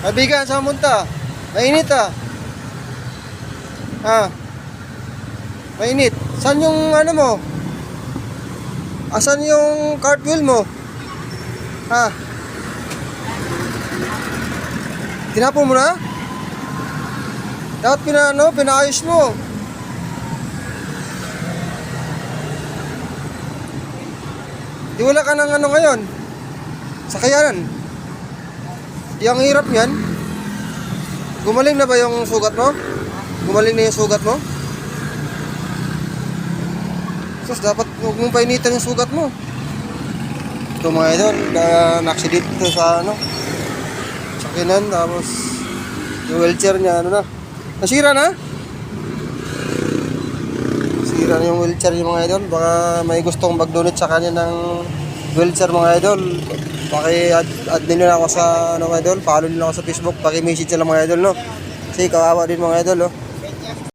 Kaibigan, saan punta? Mainit ah. Ah, mainit. Saan yung ano mo? Asan yung cartwheel mo? Ha? Tinapon mo na? Dapat pinaayos mo. Di wala ka ng ano ngayon? Sakayanan. Di ang hirap yan. Gumaling na ba yung sugat mo? Gumaling na yung sugat mo? Sus, dapat huwag mong painitan yung sugat mo. Ito mga idol, na-accident ito sa ano, sakinan, tapos yung wheelchair niya, ano na, nasira na? Nasira na yung wheelchair yung mga idol. Baka may gustong mag-donate sa kanya ng wheelchair mga idol. Paki-add nyo na ako sa ano mga idol, follow nyo na ako sa Facebook, paki-message nyo lang mga idol, no? Kasi kawawa din mga idol, no?